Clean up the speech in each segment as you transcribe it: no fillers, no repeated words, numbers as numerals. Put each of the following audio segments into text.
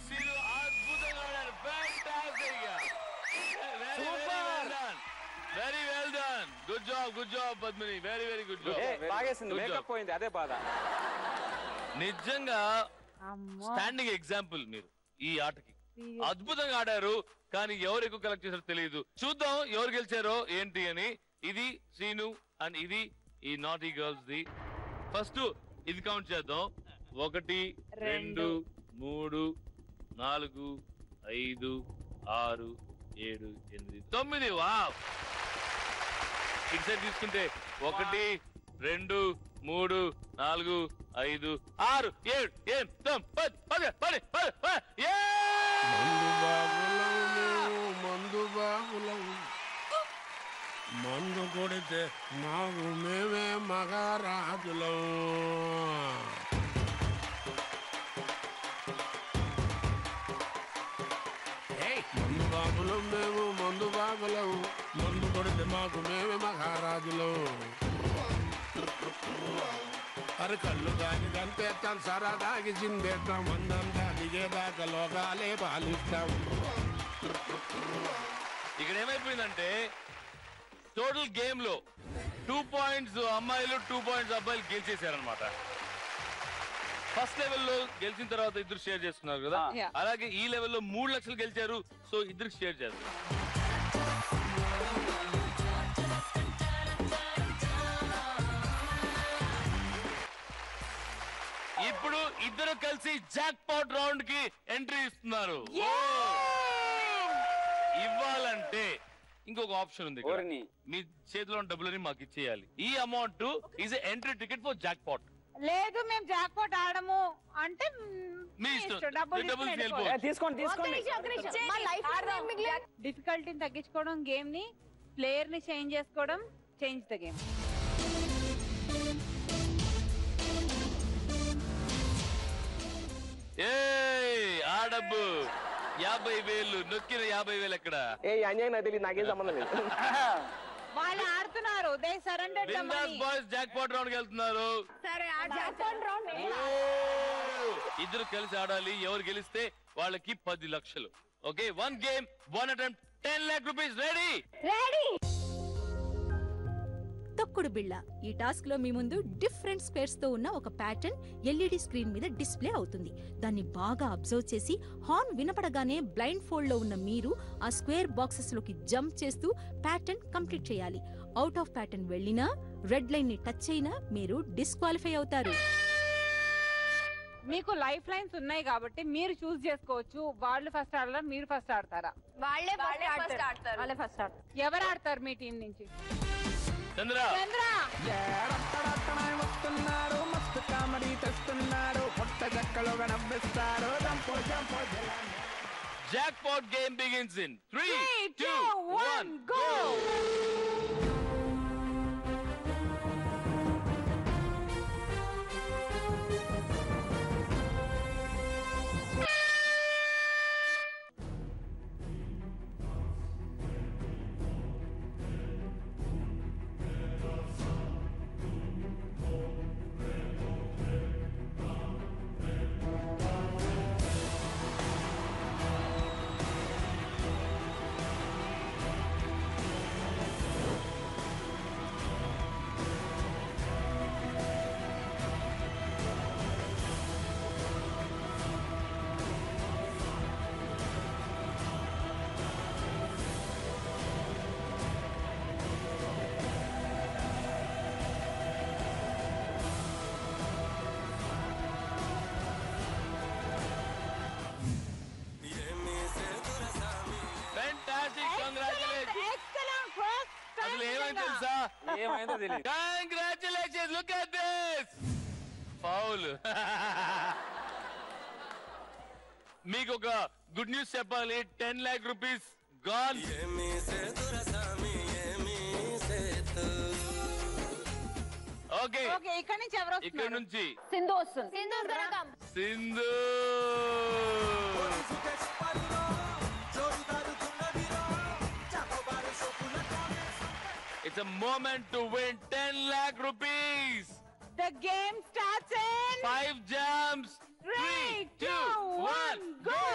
Scene అద్భుతంగా ఆడారు. Very well done. Good job Padmini. Very good job. బాగేసింది. మేకప్ పోయింది, అదే బాధ. నిజంగా స్టాండింగ్ ఎగ్జాంపుల్ మీరు ఈ ఆటకి. అద్భుతంగా ఆడారు, కానీ ఎవరు ఎక్కువ కలెక్ట్ చేశారో తెలియదు. చూద్దాం ఎవరు గెలిచారో ఏంటి అని. ఇది శ్రీను అండ్ ఇది ఈ నాటీ గర్ల్స్ ది. ఫస్ట్ ఇది కౌంట్ చేద్దాం. 1 2 3 4 5 6 7 8 9. వావ్. ఇటు సైడ్ తీసుకుంటే 1 2 3 4 5 6 7 8 9 10 మందు బాగులం మందు కొడితే మాకు మేమే మహారాజులం. మందు బాబులం మేము, మందు బాబులం. మందు కొడితే మాకు మేమే మహారాజులం. అరే కళ్ళు దాగి కనిపెట్టాం, సరా దాగి చిందేస్తాం, మందంతా దిగేదాకా లోకాలే పాలిస్తాం. ఇక్కడ ఏమైపోయిందంటే టోటల్ గేమ్ లో 2 పాయింట్స్ అమ్మాయిలు 2 పాయింట్స్ అబ్బాయిలు గెలిచేశారనమాట. ఫస్ట్ లెవెల్లో గెలిచిన తర్వాత ఇద్దరు షేర్ చేస్తున్నారు కదా, అలాగే ఈ లెవెల్లో 3 లక్షలు గెలిచారు. సో ఇద్దరికి షేర్ చేస్తారు. ఇప్పుడు ఇద్దరు కలిసి జాక్ పాట్ రౌండ్ కి ఎంట్రీ ఇస్తున్నారు. ఇవ్వాలంటే ఇంకొక ఆప్షన్ ఉంది. మీ చేతిలో డబ్బులని మాకు ఇచ్చేయాలి. ఈ amount is entry ticket for jackpot. లేదు మేము జాక్ పాట్ ఆడము అంటే మీ ఇష్టం. డిఫికల్టీని తగ్గించుకోవడం, గేమ్ ని ప్లేయర్ ని చేంజ్ చేసుకోవడం, చేంజ్ ద గేమ్. ఆ డబ్బు 50,000 నొక్కిన 50,000 ఎక్కడ? నాకేం సంబంధం లేదు. వాళ్ళు ఆడుతున్నారు. They surrendered the money. Boys jackpot round కి వెళ్తున్నారు. సరే ఆ జాక్ పాట్ రౌండ్ ఇద్దరు కలిసి ఆడాలి. ఎవరు గెలిస్తే వాళ్ళకి 10 లక్షలు. Okay, 1 game 1 attempt 10 lakh rupees. Ready? తొక్కుడు బిళ్ళ. ఈ టాస్క్ లో మీ ముందు డిఫరెంట్ స్క్వేర్స్ తో ఉన్న ఒక ప్యాటర్న్ ఎల్ఈడి స్క్రీన్ మీద డిస్ప్లే అవుతుంది. దాన్ని బాగా అబ్జర్వ్ చేసి హార్న్ వినపడగానే బ్లైండ్ ఫోల్డ్ లో ఉన్న మీరు ఆ స్క్వేర్ బాక్సెస్ లోకి జంప్ చేస్తూ ప్యాటర్న్ కంప్లీట్ చేయాలి. అవుట్ ఆఫ్ ప్యాటర్న్ వెళ్ళినా, రెడ్ లైన్ ని టచ్ అయినా మీరు డిస్క్వాలిఫై అవుతారు. మీకు లైఫ్ లైన్స్ ఉన్నాయి కాబట్టి మీరు చూస్ చేసుకోవచ్చు. వాళ్ళు ఫస్ట్ ఆడాలా, మీరు ఫస్ట్ ఆడతారా? వాళ్ళే ఫస్ట్ ఆడతారు. ఎవరు ఆడతారు మీ టీం నుంచి? చంద్ర. వస్తున్నారు, మస్తు కామెడీ తెస్తున్నారు, కొత్త జక్కలు నవ్విస్తారు. Jackpot game begins in 3 2 1 go. Congratulations! Look at this! Foul. మీకు ఒక గుడ్ న్యూస్ చెప్పాలి. 10 lakh rupees gone. ఓకే, ఇక్కడ నుంచి ఎవరు? ఇక్కడ నుంచి సింధు వస్తుంది. Sindhu. It's a moment to win 10 lakh rupees. The game starts in 5 jams. 3 2 1 go.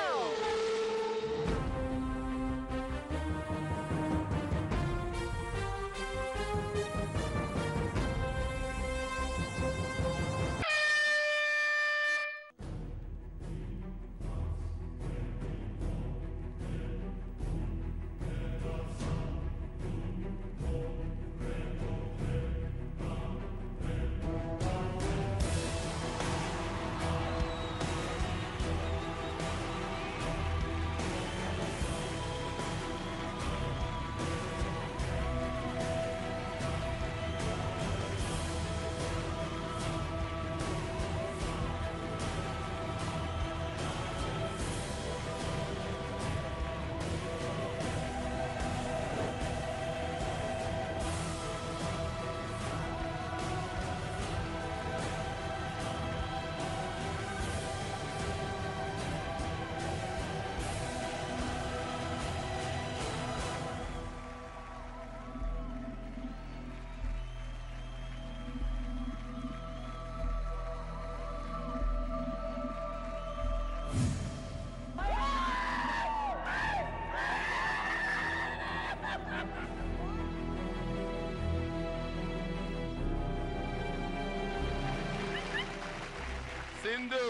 Sindhu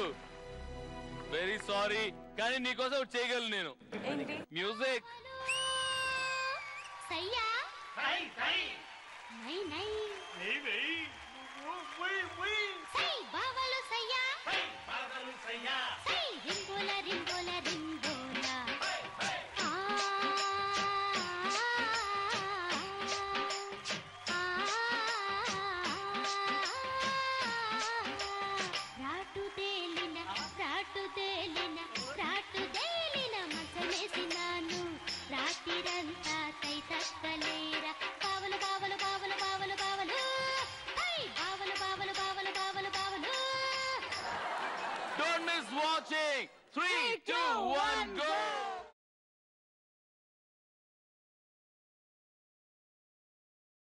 very sorry, కానీ నీకోసం ఒకటి చేయగలను నేను. ఏంటి? మ్యూజిక్. సయ్యా సై సై నై నై నై నై సై బావలు సయ్యా సై బావలు సయ్యా సై రింబోల రింబోల రింబోల రాటు తేలిన మసలేసినాను రాత్రిరంతా తై తక్కలేరా బావలు బావలు బావలు బావలు బావలు high Bavalu Bavalu Bavalu Bavalu Bavalu. Don't miss watching. 3, 2, 1, go.